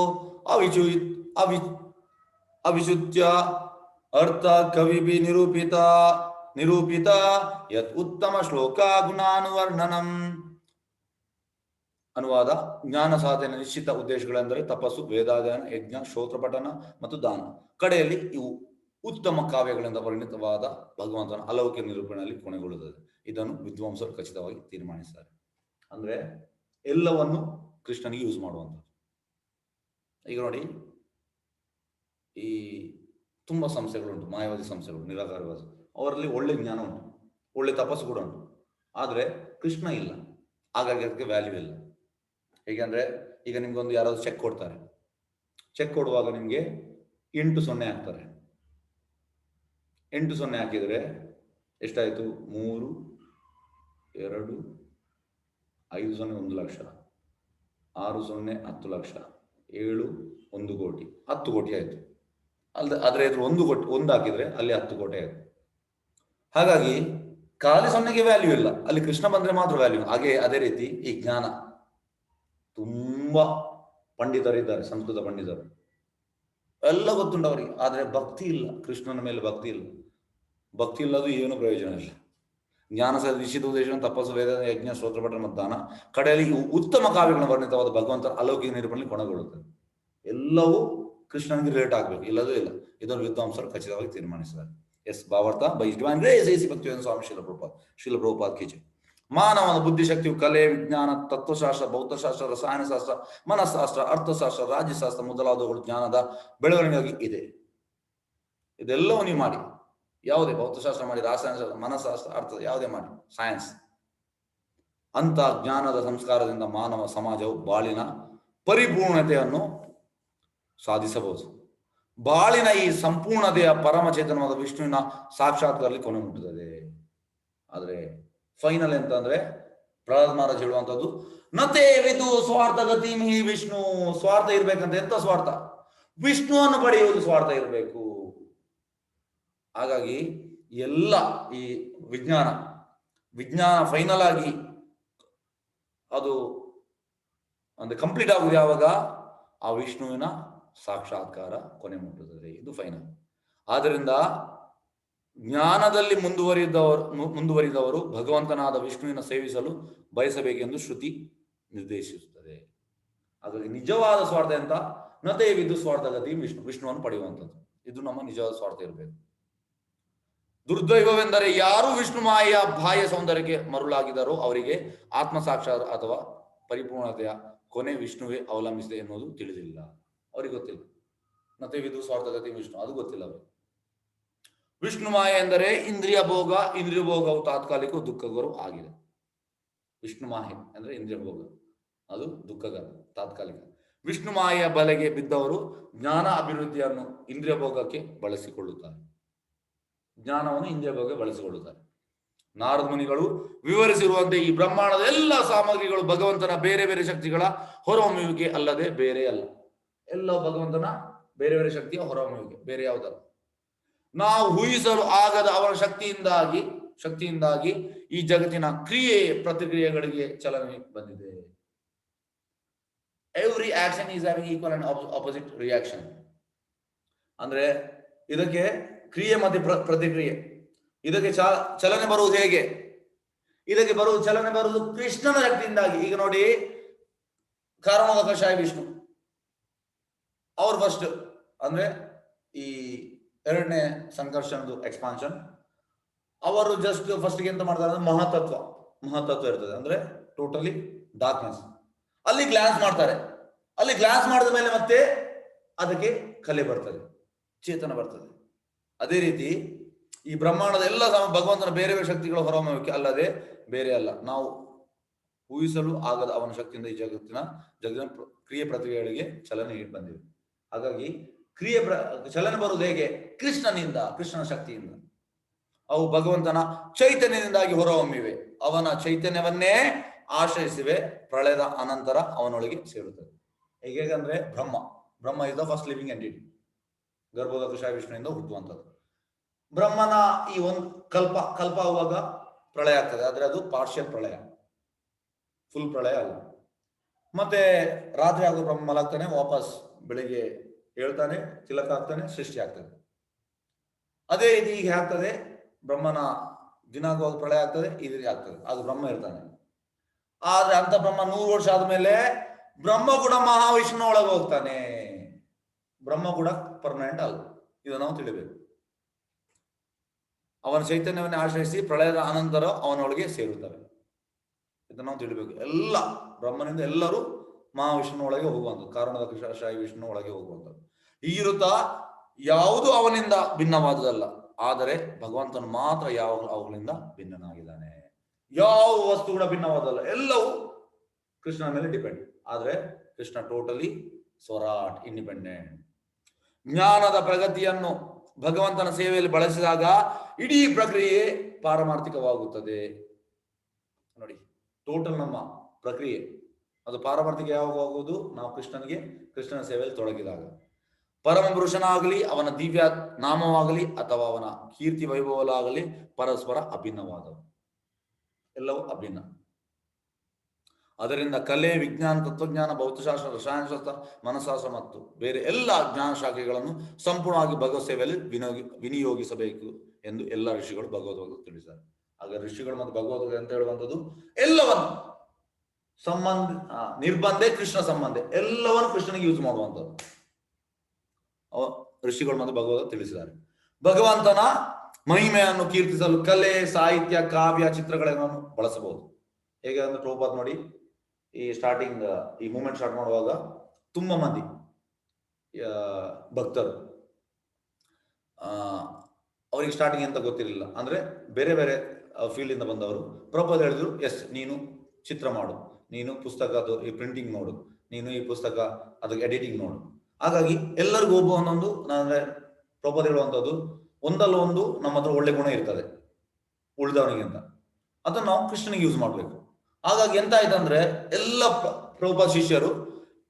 ಅವಿಶುದ್ಧ್ಯ ಅರ್ಥ ಕವಿಭಿ ನಿರೂಪಿತ ಯತ್ ಉತ್ತಮ ಶ್ಲೋಕ ಗುಣಾನುವರ್ಣನಂ. ಅನುವಾದ: ಜ್ಞಾನ ಸಾಧನೆ ನಿಶ್ಚಿತ ಉದ್ದೇಶಗಳೆಂದರೆ ತಪಸ್ಸು, ವೇದಾಧ್ಯಯನ, ಯಜ್ಞ, ಶ್ರೋತ್ರ ಪಠನ ಮತ್ತು ದಾನ. ಕಡೆಯಲ್ಲಿ ಇವು ಉತ್ತಮ ಕಾವ್ಯಗಳಿಂದ ಪರಿಣಿತವಾದ ಭಗವಂತನ ಅಲೌಕಿಕ ನಿರೂಪಣೆಯಲ್ಲಿ ಕೊನೆಗೊಳ್ಳುತ್ತದೆ. ಇದನ್ನು ವಿದ್ವಾಂಸರು ಖಚಿತವಾಗಿ ತೀರ್ಮಾನಿಸಿದ್ದಾರೆ. ಅಂದ್ರೆ ಎಲ್ಲವನ್ನು ಕೃಷ್ಣನಿಗೆ ಯೂಸ್ ಮಾಡುವಂಥದ್ದು. ಈಗ ನೋಡಿ, ಈ ತುಂಬಾ ಸಂಸ್ಥೆಗಳುಂಟು, ಮಾಯಾವಾದಿ ಸಂಸ್ಥೆಗಳು, ನಿರಾಕಾರವಾದ, ಅವರಲ್ಲಿ ಒಳ್ಳೆ ಜ್ಞಾನ ಉಂಟು, ಒಳ್ಳೆ ತಪಸ್ಸು ಕೂಡ ಉಂಟು. ಆದರೆ ಕೃಷ್ಣ ಇಲ್ಲ, ಹಾಗಾಗಿ ಅದಕ್ಕೆ ವ್ಯಾಲ್ಯೂ ಇಲ್ಲ. ಹೇಗೆಂದ್ರೆ ಈಗ ನಿಮ್ಗೊಂದು ಯಾರಾದ್ರು ಚೆಕ್ ಕೊಡ್ತಾರೆ, ಚೆಕ್ ಕೊಡುವಾಗ ನಿಮ್ಗೆ 8 0 ಹಾಕ್ತಾರೆ. 8 0 ಹಾಕಿದ್ರೆ ಎಷ್ಟಾಯ್ತು? 3, 2, 5 0 1 ಲಕ್ಷ, 6 0 10 ಲಕ್ಷ, 7 1 ಕೋಟಿ, 10 ಕೋಟಿ ಆಯ್ತು. ಆದ್ರೆ ಇದ್ರ 1 ಕೋಟಿ 1 ಹಾಕಿದ್ರೆ ಅಲ್ಲಿ 10 ಕೋಟಿ ಆಯ್ತು. ಹಾಗಾಗಿ ಖಾಲಿ 0ಗೆ ವ್ಯಾಲ್ಯೂ ಇಲ್ಲ, ಅಲ್ಲಿ ಕೃಷ್ಣ ಬಂದ್ರೆ ಮಾತ್ರ ವ್ಯಾಲ್ಯೂ. ಹಾಗೆ ಅದೇ ರೀತಿ ಈ ಜ್ಞಾನ, ತುಂಬಾ ಪಂಡಿತರಿದ್ದಾರೆ, ಸಂಸ್ಕೃತ ಪಂಡಿತರು, ಎಲ್ಲ ಗೊತ್ತುಂಟು ಅವರಿಗೆ, ಆದ್ರೆ ಭಕ್ತಿ ಇಲ್ಲ, ಕೃಷ್ಣನ ಮೇಲೆ ಭಕ್ತಿ ಇಲ್ಲ. ಭಕ್ತಿ ಇಲ್ಲದು ಏನು ಪ್ರಯೋಜನ ಇಲ್ಲ. ಜ್ಞಾನ ನಿಶ್ಚಿತ ಉದ್ದೇಶ ತಪಸ್ಸು, ವೇದ, ಯಜ್ಞ, ಸ್ತೋತ್ರ ಪಠಣ ಮತ್ತು ದಾನ. ಕಡೆಯಲ್ಲಿ ಉತ್ತಮ ಕಾವ್ಯಗಳನ್ನು ವರ್ಣಿತವಾದ ಭಗವಂತನ ಅಲೌಕಿಕ ನಿರೂಪಣೆ ಕೊನೆಗೊಳ್ಳುತ್ತದೆ. ಎಲ್ಲವೂ ಕೃಷ್ಣನಿಗೆ ರಿಲೇಟ್ ಆಗ್ಬೇಕು, ಇಲ್ಲದೂ ಇಲ್ಲ. ಇದನ್ನು ವಿದ್ವಾಂಸರು ಖಚಿತವಾಗಿ ತೀರ್ಮಾನಿಸಿದ್ದಾರೆ. ಭಾವಾರ್ಥ by divine grace AC Bhaktivedanta Swami Srila Prabhupada ಕೀಚೆ. ಮಾನವನ ಬುದ್ಧಿಶಕ್ತಿಯು ಕಲೆ, ವಿಜ್ಞಾನ, ತತ್ವಶಾಸ್ತ್ರ, ಭೌತಶಾಸ್ತ್ರ, ರಸಾಯನಶಾಸ್ತ್ರ, ಮನಃಶಾಸ್ತ್ರ, ಅರ್ಥಶಾಸ್ತ್ರ, ರಾಜ್ಯಶಾಸ್ತ್ರ ಮೊದಲಾದವುಗಳು ಜ್ಞಾನದ ಬೆಳವಣಿಗೆಯಾಗಿ ಇದೆ. ಇದೆಲ್ಲವೂ ನೀವು ಮಾಡಿ, ಯಾವುದೇ ಭೌತಶಾಸ್ತ್ರ ಮಾಡಿ, ರಾಸಾಯನಶಾಸ್ತ್ರ, ಮನಃಶಾಸ್ತ್ರ, ಅರ್ಥ ಯಾವುದೇ ಮಾಡಿ, ಸೈನ್ಸ್. ಅಂತ ಜ್ಞಾನದ ಸಂಸ್ಕಾರದಿಂದ ಮಾನವ ಸಮಾಜವು ಬಾಳಿನ ಪರಿಪೂರ್ಣತೆಯನ್ನು ಸಾಧಿಸಬಹುದು. ಬಾಳಿನ ಈ ಸಂಪೂರ್ಣತೆಯ ಪರಮಚೇತನವಾದ ವಿಷ್ಣುವಿನ ಸಾಕ್ಷಾತ್ಕಾರದಲ್ಲಿ ಕೊನೆ ಮುಟ್ಟುತ್ತದೆ. ಆದ್ರೆ ಫೈನಲ್ ಎಂತ ಅಂದ್ರೆ ಪ್ರಹ್ಲಾದ್ ಮಹಾರಾಜ್ ಹೇಳುವಂಥದ್ದು, ನತೇ ವಿದು ಸ್ವಾರ್ಥ ಗತಿಂ ಹಿ ವಿಷ್ಣು. ಸ್ವಾರ್ಥ ಇರ್ಬೇಕಂತ. ಎಂತ ಸ್ವಾರ್ಥ? ವಿಷ್ಣುವನ್ನು ಪಡೆಯುವುದು ಸ್ವಾರ್ಥ ಇರಬೇಕು. ಹಾಗಾಗಿ ಎಲ್ಲ ಈ ವಿಜ್ಞಾನ ಫೈನಲ್ ಆಗಿ ಅದು ಅಂದ್ರೆ ಕಂಪ್ಲೀಟ್ ಆಗುವುದು ಯಾವಾಗ? ಆ ವಿಷ್ಣುವಿನ ಸಾಕ್ಷಾತ್ಕಾರ ಕೊನೆ ಮುಟ್ಟುತ್ತದೆ. ಇದು ಫೈನಲ್. ಆದ್ದರಿಂದ ಜ್ಞಾನದಲ್ಲಿ ಮುಂದುವರಿದವರು ಭಗವಂತನಾದ ವಿಷ್ಣುವಿನ ಸೇವಿಸಲು ಬಯಸಬೇಕೆಂದು ಶ್ರುತಿ ನಿರ್ದೇಶಿಸುತ್ತದೆ. ಹಾಗಾಗಿ ನಿಜವಾದ ಸ್ವಾರ್ಥ ಅಂತ ನತೆ ವಿದು ಸ್ವಾರ್ಥ ಗತಿ ವಿಷ್ಣುವನ್ನು ಪಡೆಯುವಂಥದ್ದು. ಇದು ನಮ್ಮ ನಿಜವಾದ ಸ್ವಾರ್ಥ ಇರಬೇಕು. ದುರ್ದೈವವೆಂದರೆ ಯಾರು ವಿಷ್ಣು ಮಾಯೆಯ ಬಾಹ್ಯ ಸೌಂದರ್ಯಕ್ಕೆ ಮರುಳಾಗಿದ್ದಾರೋ ಅವರಿಗೆ ಆತ್ಮ ಸಾಕ್ಷಾತ್ ಅಥವಾ ಪರಿಪೂರ್ಣತೆಯ ಕೊನೆ ವಿಷ್ಣುವೇ ಅವಲಂಬಿಸಿದೆ ಎನ್ನುವುದು ತಿಳಿದಿಲ್ಲ. ಅವ್ರಿಗೆ ಗೊತ್ತಿಲ್ಲ. ನತೆ ವಿದು ಸ್ವಾರ್ಥ ಗತಿ ವಿಷ್ಣು, ಅದು ಗೊತ್ತಿಲ್ಲ ಅವ್ರಿಗೆ. ವಿಷ್ಣು ಮಾಯೆ ಎಂದರೆ ಇಂದ್ರಿಯ ಭೋಗವು ತಾತ್ಕಾಲಿಕ ದುಃಖಕರು ಆಗಿದೆ. ವಿಷ್ಣು ಮಾಯೆ ಅಂದ್ರೆ ಇಂದ್ರಿಯ ಭೋಗ, ಅದು ದುಃಖಕರ, ತಾತ್ಕಾಲಿಕ. ವಿಷ್ಣು ಮಾಯೆಯ ಬಲೆಗೆ ಬಿದ್ದವರು ಜ್ಞಾನ ಅಭಿವೃದ್ಧಿಯನ್ನು ಇಂದ್ರಿಯ ಭೋಗಕ್ಕೆ ಬಳಸಿಕೊಳ್ಳುತ್ತಾರೆ. ಜ್ಞಾನವನ್ನು ಇಂದ್ರಿಯ ಭೋಗಕ್ಕೆ ಬಳಸಿಕೊಳ್ಳುತ್ತಾರೆ. ನಾರದ ಮುನಿಗಳು ವಿವರಿಸಿರುವಂತೆ ಈ ಬ್ರಹ್ಮಾಂಡದ ಎಲ್ಲ ಸಾಮಗ್ರಿಗಳು ಭಗವಂತನ ಬೇರೆ ಬೇರೆ ಶಕ್ತಿಗಳ ಹೊರಹೊಮ್ಮುವಿಕೆ ಅಲ್ಲದೆ ಬೇರೆ ಅಲ್ಲ. ಎಲ್ಲ ಭಗವಂತನ ಬೇರೆ ಬೇರೆ ಶಕ್ತಿಯ ಹೊರಹೊಮ್ಮುವಿಕೆ, ಬೇರೆ ಯಾವುದಲ್ಲ. ನಾವು ಊಹಿಸಲು ಆಗದ ಅವರ ಶಕ್ತಿಯಿಂದಾಗಿ ಈ ಜಗತ್ತಿನ ಕ್ರಿಯೆ ಪ್ರತಿಕ್ರಿಯೆಗಳಿಗೆ ಚಲನೆ ಬಂದಿದೆ. Every action is having equal and opposite reaction. ಅಂದ್ರೆ ಇದಕ್ಕೆ ಕ್ರಿಯೆ ಮತ್ತೆ ಪ್ರತಿಕ್ರಿಯೆ, ಇದಕ್ಕೆ ಚಲನೆ ಬರುವುದು ಹೇಗೆ? ಇದಕ್ಕೆ ಚಲನೆ ಬರುವುದು ಕೃಷ್ಣನ ಶಕ್ತಿಯಿಂದಾಗಿ. ಈಗ ನೋಡಿ, ಕಾರಣದ ಕಷಾಯ ವಿಷ್ಣು ಅವ್ರು ಫಸ್ಟ್ ಅಂದ್ರೆ ಈ ಎರಡನೇ ಸಂಕರ್ಷಣದು ಎಕ್ಸ್ಪಾನ್ಷನ್, ಅವರು ಜಸ್ಟ್ ಫಸ್ಟ್ ಎಂತ ಮಾಡ್ತಾರೆ ಅಂದ್ರೆ ಮಹತತ್ವ ಇರ್ತದೆ, ಅಂದ್ರೆ ಟೋಟಲಿ ಡಾರ್ಕ್ನೆಸ್. ಅಲ್ಲಿ ಗ್ಲಾನ್ಸ್ ಮಾಡ್ತಾರೆ. ಅಲ್ಲಿ ಗ್ಲಾನ್ಸ್ ಮಾಡಿದ ಮೇಲೆ ಮತ್ತೆ ಅದಕ್ಕೆ ಕಲೆ ಬರ್ತದೆ, ಚೇತನ ಬರ್ತದೆ. ಅದೇ ರೀತಿ ಈ ಬ್ರಹ್ಮಾಂಡದ ಎಲ್ಲ ಭಗವಂತನ ಬೇರೆ ಬೇರೆ ಶಕ್ತಿಗಳ ಹೊರಹೊಮ್ಮುವಿಕೆ ಅಲ್ಲದೆ ಬೇರೆ ಅಲ್ಲ. ನಾವು ಊಹಿಸಲು ಆಗದ ಅವನ ಶಕ್ತಿಯಿಂದ ಈ ಜಗತ್ತಿನ ಕ್ರಿಯೆ ಪ್ರತಿಕ್ರಿಯೆಗಳಿಗೆ ಚಲನೆ ಬಂದಿವೆ. ಹಾಗಾಗಿ ಚಲನೆ ಬರುವುದು ಹೇಗೆ? ಕೃಷ್ಣನ ಶಕ್ತಿಯಿಂದ. ಅವು ಭಗವಂತನ ಚೈತನ್ಯದಿಂದಾಗಿ ಹೊರಹೊಮ್ಮಿವೆ. ಅವನ ಚೈತನ್ಯವನ್ನೇ ಆಶ್ರಯಿಸಿವೆ. ಪ್ರಳಯದ ಅನಂತರ ಅವನೊಳಗೆ ಸೇರುತ್ತದೆ. ಹೇಗಂದ್ರೆ Brahma is the first living entity. ಗರ್ಭೋದ ಕಷಾಯ ವಿಷ್ಣುವಿಂದ ಹುಟ್ಟುವಂಥದ್ದು. ಬ್ರಹ್ಮನ ಈ ಒಂದು ಕಲ್ಪ ಆಗುವಾಗ ಪ್ರಳಯ ಆಗ್ತದೆ, ಆದ್ರೆ ಅದು ಪಾರ್ಷಿಯಲ್ ಪ್ರಳಯ, ಫುಲ್ ಪ್ರಳಯ ಅಲ್ಲ. ಮತ್ತೆ ರಾತ್ರಿ ಆಗೋ ಬ್ರಹ್ಮ ಮಲಗ್ತಾನೆ, ವಾಪಸ್ ಬೆಳಿಗ್ಗೆ ಹೇಳ್ತಾನೆ, ತಿಲಕ ಆಗ್ತಾನೆ, ಸೃಷ್ಟಿ ಆಗ್ತದೆ. ಅದೇ ರೀತಿ ಹೀಗೆ ಆಗ್ತದೆ. ಬ್ರಹ್ಮನ ದಿನ ಆಗುವಾಗ ಪ್ರಳಯ ಆಗ್ತದೆ, ಈ ರೀತಿ ಆಗ್ತದೆ. ಅದು ಬ್ರಹ್ಮ ಇರ್ತಾನೆ. ಆದ್ರೆ ಅಂತ ಬ್ರಹ್ಮ 100 ವರ್ಷ ಆದ್ಮೇಲೆ ಬ್ರಹ್ಮ ಕೂಡ ಮಹಾವಿಷ್ಣು ಒಳಗೆ ಹೋಗ್ತಾನೆ. ಬ್ರಹ್ಮ ಕೂಡ ಪರ್ಮನೆಂಟ್ ಅಲ್ಲ, ಇದನ್ನು ನಾವು ತಿಳಿಬೇಕು. ಅವನ ಚೈತನ್ಯವನ್ನು ಆಶ್ರಯಿಸಿ ಪ್ರಳಯದ ಅನಂತರ ಅವನೊಳಗೆ ಸೇರುತ್ತವೆ. ಇದನ್ನು ನಾವು ತಿಳಿಬೇಕು. ಎಲ್ಲ ಬ್ರಹ್ಮನಿಂದ ಎಲ್ಲರೂ ಮಹಾವಿಷ್ಣು ಒಳಗೆ ಹೋಗುವಂಥದ್ದು, ಕಾರಣದ ಕಷಾಯ ವಿಷ್ಣು ಒಳಗೆ ಹೋಗುವಂಥದ್ದು. ಹೀಗಿರುತ್ತಾ ಯಾವುದು ಅವನಿಂದ ಭಿನ್ನವಾದುದಲ್ಲ. ಆದರೆ ಭಗವಂತನು ಮಾತ್ರ ಅವುಗಳಿಂದ ಭಿನ್ನನಾಗಿದ್ದಾನೆ. ಯಾವ ವಸ್ತು ಕೂಡ ಭಿನ್ನವಾದಲ್ಲ, ಎಲ್ಲವೂ ಕೃಷ್ಣನ ಮೇಲೆ ಡಿಪೆಂಡ್. ಆದ್ರೆ ಕೃಷ್ಣ ಟೋಟಲಿ ಸ್ವರಾಟ್, ಇಂಡಿಪೆಂಡೆಂಟ್. ಜ್ಞಾನದ ಪ್ರಗತಿಯನ್ನು ಭಗವಂತನ ಸೇವೆಯಲ್ಲಿ ಬಳಸಿದಾಗ ಇಡೀ ಪ್ರಕ್ರಿಯೆ ಪಾರಮಾರ್ಥಿಕವಾಗುತ್ತದೆ. ನೋಡಿ, ಟೋಟಲ್ ನಮ್ಮ ಪ್ರಕ್ರಿಯೆ ಅದು ಪಾರಮಾರ್ಥಿಕ ಯಾವಾಗ ಆಗುವುದು? ನಾವು ಕೃಷ್ಣನ ಸೇವೆಯಲ್ಲಿ ತೊಡಗಿದಾಗ. ಪರಮ ಪುರುಷನಾಗಲಿ, ಅವನ ದಿವ್ಯ ನಾಮವಾಗಲಿ ಅಥವಾ ಅವನ ಕೀರ್ತಿ ವೈಭವವಾಗಲಿ ಪರಸ್ಪರ ಅಭಿನ್ನವಾದವು, ಎಲ್ಲವೂ ಅಭಿನ್ನ. ಅದರಿಂದ ಕಲೆ, ವಿಜ್ಞಾನ, ತತ್ವಜ್ಞಾನ, ಭೌತಶಾಸ್ತ್ರ, ರಸಾಯನಶಾಸ್ತ್ರ, ಮನಃಶಾಸ್ತ್ರ ಮತ್ತು ಬೇರೆ ಎಲ್ಲ ಜ್ಞಾನ ಶಾಖೆಗಳನ್ನು ಸಂಪೂರ್ಣವಾಗಿ ಭಗವತ್ ಸೇವೆಯಲ್ಲಿ ವಿನಿಯೋಗಿಸಬೇಕು ಎಂದು ಎಲ್ಲ ಋಷಿಗಳು ಭಗವದ್ಗೀತೆ ತಿಳಿಸಿದ್ದಾರೆ. ಆಗ ಋಷಿಗಳು ಮತ್ತು ಭಗವದ್ಗೀತೆ ಅಂತ ಹೇಳುವಂಥದ್ದು ಎಲ್ಲವನ್ನು ನಿರ್ಬಂಧೆ ಕೃಷ್ಣ ಸಂಬಂಧ, ಎಲ್ಲವನ್ನು ಕೃಷ್ಣನಿಗೆ ಯೂಸ್ ಮಾಡುವಂಥದ್ದು ಋಷಿಗಳು ಮತ್ತು ಭಗವದ್ಗೀತೆ ತಿಳಿಸಿದ್ದಾರೆ. ಭಗವಂತನ ಮಹಿಮೆಯನ್ನು ಕೀರ್ತಿಸಲು ಕಲೆ, ಸಾಹಿತ್ಯ, ಕಾವ್ಯ, ಚಿತ್ರಗಳನ್ನು ಬಳಸಬಹುದು. ಹೇಗೆ ಅಂದ್ರೆ ಪ್ರಭುಪಾದ್ ನೋಡಿ, ಈ ಸ್ಟಾರ್ಟಿಂಗ್ ಈ ಮೂಮೆಂಟ್ ಸ್ಟಾರ್ಟ್ ಮಾಡುವಾಗ ತುಂಬಾ ಮಂದಿ ಭಕ್ತರು ಅವರಿಗೆ ಸ್ಟಾರ್ಟಿಂಗ್ ಅಂತ ಗೊತ್ತಿರಲಿಲ್ಲ. ಅಂದ್ರೆ ಬೇರೆ ಬೇರೆ ಫೀಲ್ಡ್ ಇಂದ ಬಂದವರು. ಪ್ರಭುಪಾದ್ ಹೇಳಿದ್ರು, ಎಸ್ ನೀನು ಚಿತ್ರ ಮಾಡು, ನೀನು ಪುಸ್ತಕದ್ದು ಈ ಪ್ರಿಂಟಿಂಗ್ ನೋಡು, ನೀನು ಈ ಪುಸ್ತಕ ಅದಕ್ಕೆ ಎಡಿಟಿಂಗ್ ನೋಡು. ಹಾಗಾಗಿ ಎಲ್ಲರಿಗೂ ಒಬ್ಬ ಒಂದೊಂದು, ಅಂದ್ರೆ ಪ್ರಭುಪಾದ್ ಹೇಳುವಂಥದ್ದು, ಒಂದಲ್ಲ ಒಂದು ನಮ್ಮ ಹತ್ರ ಒಳ್ಳೆ ಗುಣ ಇರ್ತದೆ ಉಳಿದವನಿಗಿಂತ, ಅದನ್ನು ನಾವು ಕೃಷ್ಣನಿಗೆ ಯೂಸ್ ಮಾಡ್ಬೇಕು. ಹಾಗಾಗಿ ಎಂತ ಆಯ್ತಂದ್ರೆ ಎಲ್ಲ ಪ್ರಭುಪಾದ ಶಿಷ್ಯರು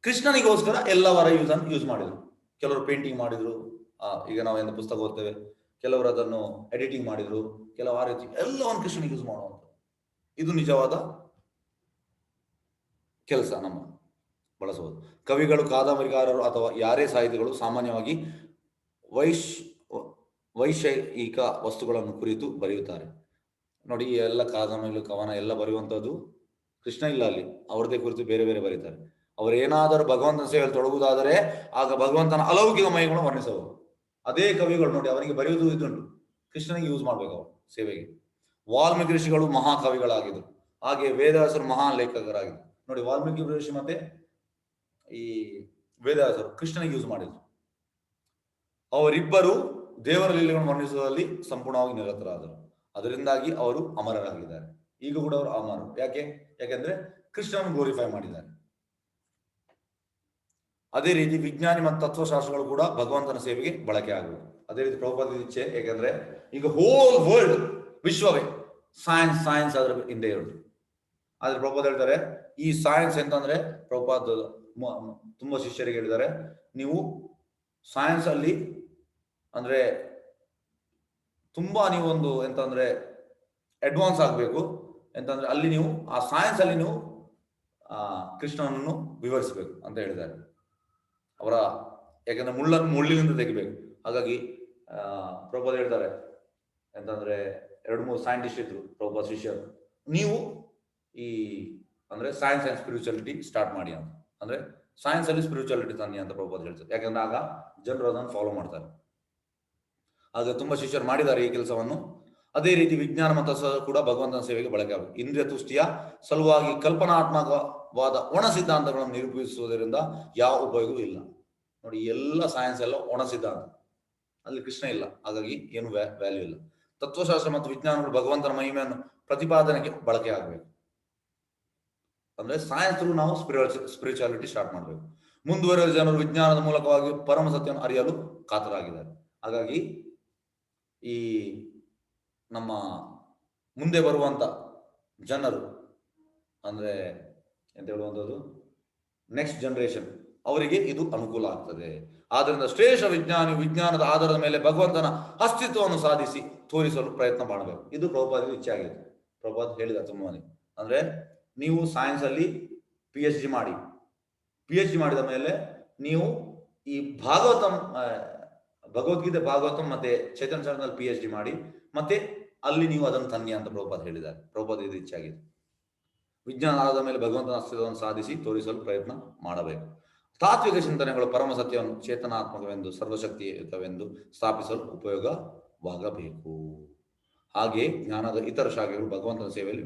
ಕೃಷ್ಣನಿಗೋಸ್ಕರ ಎಲ್ಲವರ ಯೂಸ್ ಮಾಡಿದ್ರು. ಕೆಲವರು ಪೇಂಟಿಂಗ್ ಮಾಡಿದ್ರು, ಈಗ ನಾವು ಏನು ಪುಸ್ತಕ ಓದ್ತೇವೆ, ಕೆಲವರು ಅದನ್ನು ಎಡಿಟಿಂಗ್ ಮಾಡಿದ್ರು, ಕೆಲವು ಆ ರೀತಿ ಎಲ್ಲವನ್ನು ಕೃಷ್ಣನಿಗೆ ಯೂಸ್ ಮಾಡುವಂತ. ಇದು ನಿಜವಾದ ಕೆಲಸ ನಮ್ಮ ಬಳಸಬಹುದು. ಕವಿಗಳು, ಕಾದಂಬರಿಕಾರರು ಅಥವಾ ಯಾರೇ ಸಾಹಿತಿಗಳು ಸಾಮಾನ್ಯವಾಗಿ ವೈಷಯಿಕ ವಸ್ತುಗಳನ್ನು ಕುರಿತು ಬರೆಯುತ್ತಾರೆ. ನೋಡಿ, ಈ ಎಲ್ಲ ಕಾದಂಬರಿಗಳು, ಕವನ ಎಲ್ಲ ಬರೆಯುವಂಥದ್ದು ಕೃಷ್ಣ ಇಲ್ಲ ಅಲ್ಲಿ, ಅವ್ರದೇ ಕುರಿತು ಬೇರೆ ಬೇರೆ ಬರೀತಾರೆ. ಅವರೇನಾದರೂ ಭಗವಂತನ ಸೇವೆಯಲ್ಲಿ ತೊಡಗುವುದಾದರೆ ಆಗ ಭಗವಂತನ ಅಲೌಕಿಕ ಮಹಿಮೆಗಳನ್ನು ವರ್ಣಿಸಬಹುದು. ಅದೇ ಕವಿಗಳು ನೋಡಿ, ಅವನಿಗೆ ಬರೆಯುವುದು ಇದುಂಟು, ಕೃಷ್ಣನಿಗೆ ಯೂಸ್ ಮಾಡ್ಬೇಕು ಅವರು ಸೇವೆಗೆ. ವಾಲ್ಮೀಕಿ ಋಷಿಗಳು ಮಹಾಕವಿಗಳಾಗಿದ್ದರು, ಹಾಗೆ ವೇದವ್ಯಾಸರು ಮಹಾನ್ ಲೇಖಕರಾಗಿದ್ದರು. ನೋಡಿ, ವಾಲ್ಮೀಕಿ ಋಷಿ ಮತ್ತೆ ಈ ವೇದವ್ಯಾಸರು ಕೃಷ್ಣನಿಗೆ ಯೂಸ್ ಮಾಡಿದ್ರು. ಅವರಿಬ್ಬರು ದೇವರ ಲೀಲೆಗಳನ್ನು ವರ್ಣಿಸುವುದರಲ್ಲಿ ಸಂಪೂರ್ಣವಾಗಿ ನಿರತರಾದರು. ಅದರಿಂದಾಗಿ ಅವರು ಅಮರರಾಗಿದ್ದಾರೆ. ಈಗ ಕೂಡ ಅವರು ಅಮರರು. ಯಾಕೆಂದ್ರೆ ಕೃಷ್ಣನ ಗ್ಲೋರಿಫೈ ಮಾಡಿದ್ದಾರೆ. ಅದೇ ರೀತಿ ವಿಜ್ಞಾನಿ ಮತ್ತು ತತ್ವಶಾಸ್ತ್ರಗಳು ಕೂಡ ಭಗವಂತನ ಸೇವೆಗೆ ಬಳಕೆ ಆಗಬೇಕು. ಅದೇ ರೀತಿ ಪ್ರಭುಪಾದ ಇಚ್ಛೆ. ಯಾಕೆಂದ್ರೆ ಈಗ ಹೋಲ್ ವರ್ಲ್ಡ್, ವಿಶ್ವವೇ ಸೈನ್ಸ್ ಅದರ ಹಿಂದೆ ಇರೋದು. ಆದ್ರೆ ಪ್ರಭುಪಾದ ಹೇಳ್ತಾರೆ, ಈ ಸೈನ್ಸ್ ಎಂತಂದ್ರೆ, ಪ್ರಭುಪಾದ ತುಂಬಾ ಶಿಷ್ಯರಿಗೆ ಹೇಳಿದ್ದಾರೆ, ನೀವು ಸೈನ್ಸ್ ಅಲ್ಲಿ ಅಂದ್ರೆ ತುಂಬಾ ನೀವೊಂದು ಎಂತಂದ್ರೆ ಅಡ್ವಾನ್ಸ್ ಆಗ್ಬೇಕು. ಎಂತಂದ್ರೆ ಅಲ್ಲಿ ನೀವು ಆ ಸೈನ್ಸ್ ಅಲ್ಲಿ ನೀವು ಕೃಷ್ಣನನ್ನು ವಿವರಿಸಬೇಕು ಅಂತ ಹೇಳಿದ್ದಾರೆ. ಅವರ ಯಾಕಂದ್ರೆ ಮುಳ್ಳಿನಿಂದ ತೆಗಿಬೇಕು. ಹಾಗಾಗಿ ಪ್ರಭುಪಾದ ಹೇಳ್ತಾರೆ, ಎಂತಂದ್ರೆ 2-3 ಸೈಂಟಿಸ್ಟ್ ಇದ್ರು ಪ್ರಭುಪಾದ ಶಿಷ್ಯರು, ನೀವು ಈ ಅಂದ್ರೆ ಸೈನ್ಸ್ ಅಂಡ್ ಸ್ಪಿರಿಚುಯಾಲಿಟಿ ಸ್ಟಾರ್ಟ್ ಮಾಡಿ ಅಂತ. ಅಂದ್ರೆ ಸೈನ್ಸ್ ಅಲ್ಲಿ ಸ್ಪಿರಿಚುಯಾಲಿಟಿ ತನ್ನಿ ಅಂತ ಪ್ರಭುಪಾದ ಹೇಳ್ತಾರೆ. ಯಾಕಂದ್ರೆ ಆಗ ಜನರು ಅದನ್ನು ಫಾಲೋ ಮಾಡ್ತಾರೆ. ಆಗ ತುಂಬಾ ಶಿಷ್ಯರು ಮಾಡಿದ್ದಾರೆ ಈ ಕೆಲಸವನ್ನು. ಅದೇ ರೀತಿ ವಿಜ್ಞಾನ ಮತ್ತು ಕೂಡ ಭಗವಂತನ ಸೇವೆಗೆ ಬಳಕೆ ಆಗಬೇಕು. ಇಂದ್ರಿಯ ತುಷ್ಟಿಯ ಸಲುವಾಗಿ ಕಲ್ಪನಾತ್ಮಕವಾದ ಒಣ ಸಿದ್ಧಾಂತಗಳನ್ನು ನಿರೂಪಿಸುವುದರಿಂದ ಯಾವ ಉಪಯೋಗವೂ ಇಲ್ಲ. ನೋಡಿ, ಎಲ್ಲ ಸೈನ್ಸ್ ಎಲ್ಲ ಒಣ ಸಿದ್ಧಾಂತ, ಅಲ್ಲಿ ಕೃಷ್ಣ ಇಲ್ಲ, ಹಾಗಾಗಿ ಏನು ವ್ಯಾಲ್ಯೂ ಇಲ್ಲ. ತತ್ವಶಾಸ್ತ್ರ ಮತ್ತು ವಿಜ್ಞಾನಗಳು ಭಗವಂತನ ಮಹಿಮೆಯನ್ನು ಪ್ರತಿಪಾದನೆಗೆ ಬಳಕೆ ಆಗಬೇಕು. ಅಂದ್ರೆ ಸೈನ್ಸ್ ಥ್ರೂ ನಾವು ಸ್ಪಿರಿಚುಯಾಲಿಟಿ ಸ್ಟಾರ್ಟ್ ಮಾಡಬೇಕು. ಮುಂದುವರೆದ ಜನರು ವಿಜ್ಞಾನದ ಮೂಲಕವಾಗಿ ಪರಮ ಸತ್ಯವನ್ನು ಅರಿಯಲು ಕಾತರಾಗಿದ್ದಾರೆ. ಹಾಗಾಗಿ ಈ ನಮ್ಮ ಮುಂದೆ ಬರುವಂತ ಜನರು ಅಂದ್ರೆ ಎಂತ ಹೇಳುವಂಥದ್ದು, ನೆಕ್ಸ್ಟ್ ಜನರೇಷನ್, ಅವರಿಗೆ ಇದು ಅನುಕೂಲ ಆಗ್ತದೆ. ಆದ್ದರಿಂದ ಶ್ರೇಷ್ಠ ವಿಜ್ಞಾನದ ಆಧಾರದ ಮೇಲೆ ಭಗವಂತನ ಅಸ್ತಿತ್ವವನ್ನು ಸಾಧಿಸಿ ತೋರಿಸಲು ಪ್ರಯತ್ನ ಮಾಡಬೇಕು. ಇದು ಪ್ರಭುಪಾದ ಇಚ್ಛೆ ಆಗಿದೆ. ಪ್ರಭುಪಾದ ಹೇಳಿದ ತುಂಬಾ ಅಂದ್ರೆ, ನೀವು ಸೈನ್ಸ್ ಅಲ್ಲಿ PhD ಮಾಡಿ, PhD ಮಾಡಿದ ಮೇಲೆ ನೀವು ಈ ಭಗವದ್ಗೀತೆ ಭಾಗವತಂ ಮತ್ತೆ ಚೈತನ್ಯ ಚರಣದಲ್ಲಿ PhD ಮಾಡಿ, ಮತ್ತೆ ಅಲ್ಲಿ ನೀವು ಅದನ್ನು ತನ್ನಿ ಅಂತ ಪ್ರಭುಪಾದ ಹೇಳಿದ್ದಾರೆ. ಪ್ರಭುಪಾದ ಇದು ಇಚ್ಛೆ ಆಗಿದೆ. ವಿಜ್ಞಾನ ಆದ ಮೇಲೆ ಭಗವಂತನ ಅಸ್ತಿತ್ವವನ್ನು ಸಾಧಿಸಿ ತೋರಿಸಲು ಪ್ರಯತ್ನ ಮಾಡಬೇಕು. ತಾತ್ವಿಕ ಚಿಂತನೆಗಳು ಪರಮ ಸತ್ಯವನ್ನು ಚೇತನಾತ್ಮಕವೆಂದು ಸರ್ವಶಕ್ತಿಯುತವೆಂದು ಸ್ಥಾಪಿಸಲು ಉಪಯೋಗವಾಗಬೇಕು. ಹಾಗೆ ಜ್ಞಾನದ ಇತರ ಶಾಖೆಗಳು ಭಗವಂತನ ಸೇವೆಯಲ್ಲಿ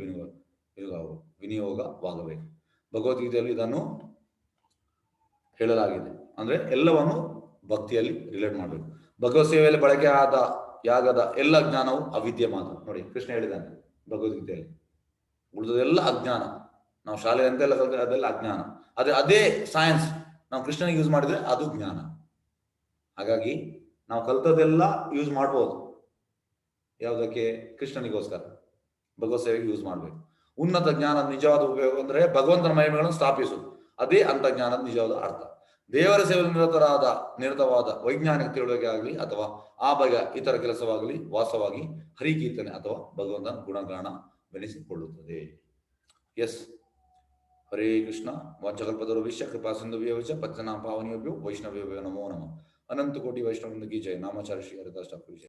ವಿನಿಯೋಗವಾಗಬೇಕು. ಭಗವದ್ಗೀತೆಯಲ್ಲಿ ಇದನ್ನು ಹೇಳಲಾಗಿದೆ. ಅಂದ್ರೆ ಎಲ್ಲವನ್ನು ಭಕ್ತಿಯಲ್ಲಿ ರಿಲೇಟ್ ಮಾಡಬೇಕು. ಭಗವತ್ ಸೇವೆಯಲ್ಲಿ ಬಳಕೆ ಯಾಗದ ಎಲ್ಲ ಜ್ಞಾನವು ಅವಿದ್ಯೆ ಮಾತ್ರ. ನೋಡಿ, ಕೃಷ್ಣ ಹೇಳಿದ್ದಾನೆ ಭಗವದ್ಗೀತೆಯಲ್ಲಿ, ಉಳಿದದೆಲ್ಲ ಅಜ್ಞಾನ. ನಾವು ಶಾಲೆ ಅಂತೆಲ್ಲ ಕಲಿತರೆ ಅದೆಲ್ಲ ಅಜ್ಞಾನ. ಅದೇ ಸೈನ್ಸ್ ನಾವು ಕೃಷ್ಣನಿಗೆ ಯೂಸ್ ಮಾಡಿದ್ರೆ ಅದು ಜ್ಞಾನ. ಹಾಗಾಗಿ ನಾವು ಕಲಿತದೆಲ್ಲ ಯೂಸ್ ಮಾಡ್ಬೋದು. ಯಾವುದಕ್ಕೆ? ಕೃಷ್ಣನಿಗೋಸ್ಕರ, ಭಗವತ್ ಸೇವೆಗೆ ಯೂಸ್ ಮಾಡ್ಬೇಕು. ಉನ್ನತ ಜ್ಞಾನದ ನಿಜವಾದ ಉಪಯೋಗ ಅಂದ್ರೆ ಭಗವಂತನ ಮಹಿಮೆಗಳನ್ನು ಸ್ಥಾಪಿಸುವುದು. ಅದೇ ಅಂತ ಜ್ಞಾನದ ನಿಜವಾದ ಅರ್ಥ. ದೇವರ ಸೇವೆಯಲ್ಲಿ ನಿರತವಾದ ವೈಜ್ಞಾನಿಕ ತಿಳುವಳಿಕೆ ಆಗಲಿ ಅಥವಾ ಆ ಬಗೆಯ ಇತರ ಕೆಲಸವಾಗಲಿ ವಾಸ್ತವವಾಗಿ ಹರಿಕೀರ್ತನೆ ಅಥವಾ ಭಗವಂತನ ಗುಣಗಾನವೆನಿಸಿಕೊಳ್ಳುತ್ತದೆ. ಎಸ್, ಹರೇ ಕೃಷ್ಣ. ವಾಂಛಕಲ್ಪತರುಭ್ಯಶ್ಚ ಕೃಪಾ ಸಿಂಧುಭ್ಯಶ್ಚ ಪತಿತಾನಾಂ ಪಾವನೇಭ್ಯೋ ವೈಷ್ಣವೇಭ್ಯೋ ನಮೋ ನಮಃ. ಅನಂತ ಕೋಟಿ ವೈಷ್ಣವೃಂದ ಕಿ ಜಯ. ನಾಮಾಚಾರ್ಯ ಶ್ರೀ ಹರಿದಾಸ್ ಠಾಕೂರ್.